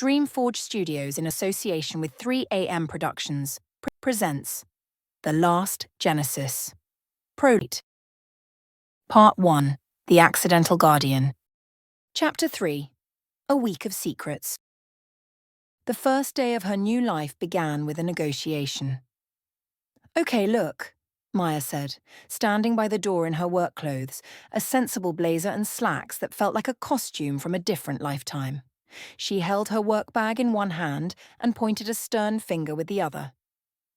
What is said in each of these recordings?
Dreamforge Studios, in association with 3AM Productions, presents The Last Genesis. Prologue. Part 1. The Accidental Guardian. Chapter 3. A Week of Secrets. The first day of her new life began with a negotiation. "Okay, look," Maya said, standing by the door in her work clothes, a sensible blazer and slacks that felt like a costume from a different lifetime. She held her work bag in one hand and pointed a stern finger with the other.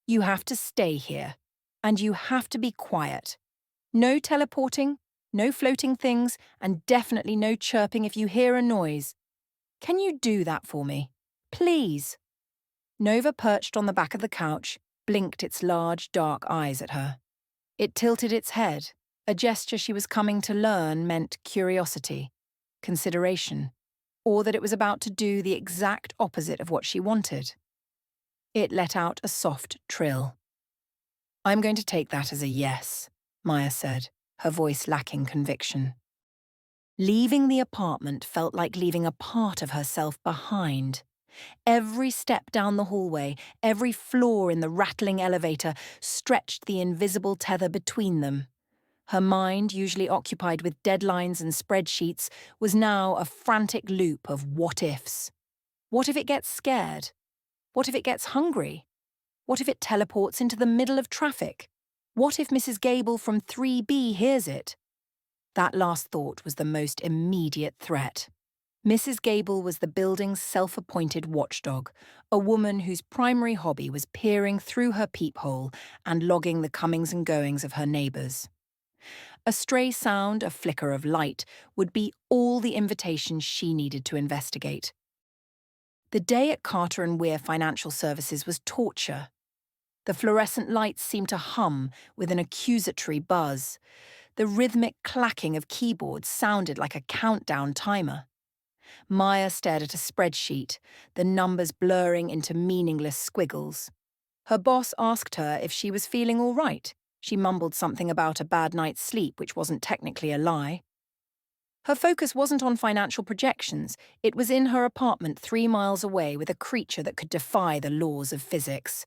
"You have to stay here, and you have to be quiet. No teleporting, no floating things, and definitely no chirping if you hear a noise. Can you do that for me? Please?" Nova perched on the back of the couch, blinked its large, dark eyes at her. It tilted its head. A gesture she was coming to learn meant curiosity, consideration, or that it was about to do the exact opposite of what she wanted. It let out a soft trill. "I'm going to take that as a yes," Maya said, her voice lacking conviction. Leaving the apartment felt like leaving a part of herself behind. Every step down the hallway, every floor in the rattling elevator stretched the invisible tether between them. Her mind, usually occupied with deadlines and spreadsheets, was now a frantic loop of what-ifs. What if it gets scared? What if it gets hungry? What if it teleports into the middle of traffic? What if Mrs. Gable from 3B hears it? That last thought was the most immediate threat. Mrs. Gable was the building's self-appointed watchdog, a woman whose primary hobby was peering through her peephole and logging the comings and goings of her neighbours. A stray sound, a flicker of light, would be all the invitation she needed to investigate. The day at Carter & Weir Financial Services was torture. The fluorescent lights seemed to hum with an accusatory buzz. The rhythmic clacking of keyboards sounded like a countdown timer. Maya stared at a spreadsheet, the numbers blurring into meaningless squiggles. Her boss asked her if she was feeling all right. She mumbled something about a bad night's sleep, which wasn't technically a lie. Her focus wasn't on financial projections. It was in her apartment 3 miles away with a creature that could defy the laws of physics.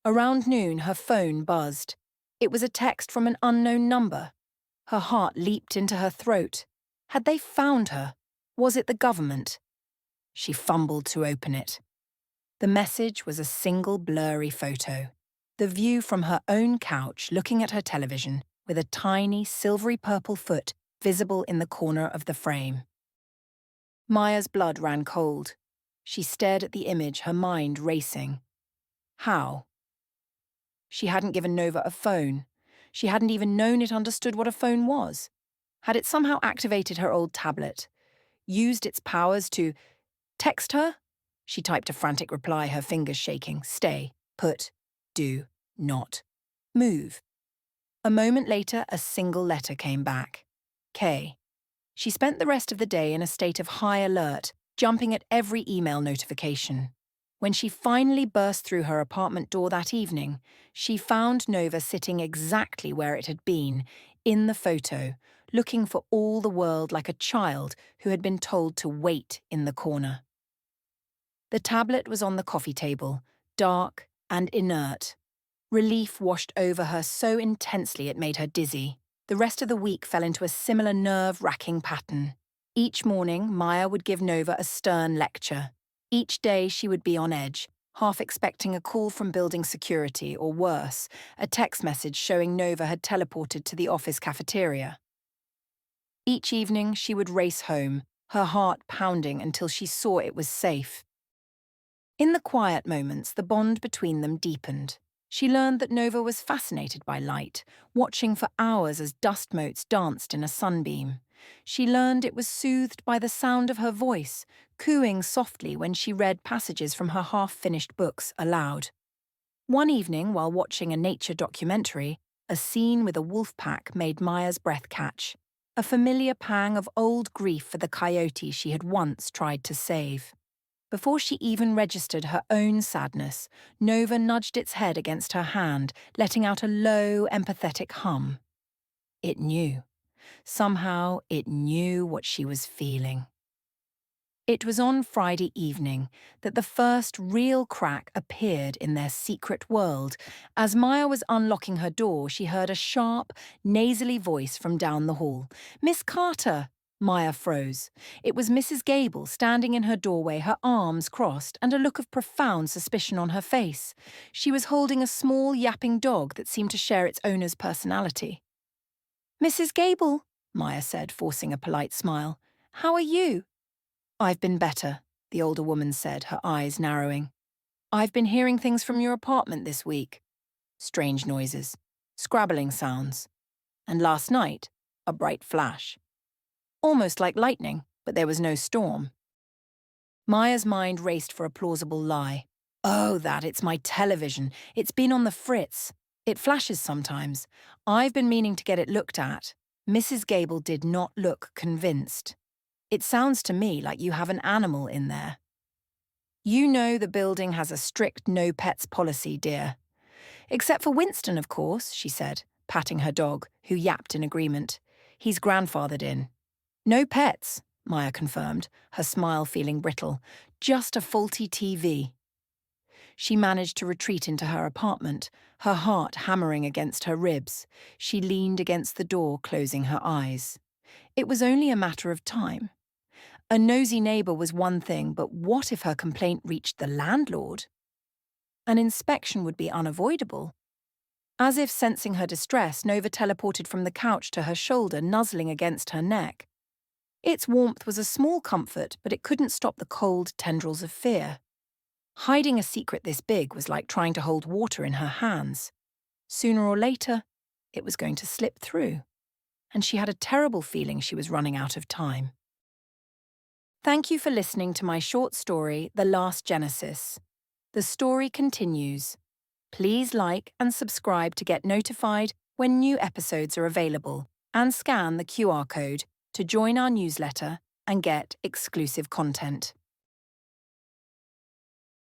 Around noon, her phone buzzed. It was a text from an unknown number. Her heart leaped into her throat. Had they found her? Was it the government? She fumbled to open it. The message was a single blurry photo. The view from her own couch looking at her television with a tiny silvery purple foot visible in the corner of the frame. Maya's blood ran cold. She stared at the image, her mind racing. How? She hadn't given Nova a phone. She hadn't even known it understood what a phone was. Had it somehow activated her old tablet? Used its powers to text her? She typed a frantic reply, her fingers shaking. Stay, put, do, not, move. A moment later, a single letter came back. K. She spent the rest of the day in a state of high alert, jumping at every email notification. When she finally burst through her apartment door that evening, she found Nova sitting exactly where it had been, in the photo, looking for all the world like a child who had been told to wait in the corner. The tablet was on the coffee table, dark and inert. Relief washed over her so intensely it made her dizzy. The rest of the week fell into a similar nerve-wracking pattern. Each morning, Maya would give Nova a stern lecture. Each day she would be on edge, half expecting a call from building security, or worse, a text message showing Nova had teleported to the office cafeteria. Each evening she would race home, her heart pounding until she saw it was safe. In the quiet moments, the bond between them deepened. She learned that Nova was fascinated by light, watching for hours as dust motes danced in a sunbeam. She learned it was soothed by the sound of her voice, cooing softly when she read passages from her half-finished books aloud. One evening, while watching a nature documentary, a scene with a wolf pack made Maya's breath catch, a familiar pang of old grief for the coyote she had once tried to save. Before she even registered her own sadness, Nova nudged its head against her hand, letting out a low, empathetic hum. It knew. Somehow, it knew what she was feeling. It was on Friday evening that the first real crack appeared in their secret world. As Maya was unlocking her door, she heard a sharp, nasally voice from down the hall. "Miss Carter!" Maya froze. It was Mrs. Gable standing in her doorway, her arms crossed and a look of profound suspicion on her face. She was holding a small, yapping dog that seemed to share its owner's personality. "Mrs. Gable," Maya said, forcing a polite smile. "How are you?" "I've been better," the older woman said, her eyes narrowing. "I've been hearing things from your apartment this week. Strange noises, scrabbling sounds, and last night, a bright flash. Almost like lightning, but there was no storm." Maya's mind raced for a plausible lie. "Oh, it's my television. It's been on the fritz. It flashes sometimes. I've been meaning to get it looked at." Mrs. Gable did not look convinced. "It sounds to me like you have an animal in there." "You know the building has a strict no pets policy, dear." "Except for Winston, of course," she said, patting her dog, who yapped in agreement. "He's grandfathered in." "No pets," Maya confirmed, her smile feeling brittle. "Just a faulty TV." She managed to retreat into her apartment, her heart hammering against her ribs. She leaned against the door, closing her eyes. It was only a matter of time. A nosy neighbour was one thing, but what if her complaint reached the landlord? An inspection would be unavoidable. As if sensing her distress, Nova teleported from the couch to her shoulder, nuzzling against her neck. Its warmth was a small comfort, but it couldn't stop the cold tendrils of fear. Hiding a secret this big was like trying to hold water in her hands. Sooner or later, it was going to slip through, and she had a terrible feeling she was running out of time. Thank you for listening to my short story, The Last Genesis. The story continues. Please like and subscribe to get notified when new episodes are available, and scan the QR code to join our newsletter and get exclusive content.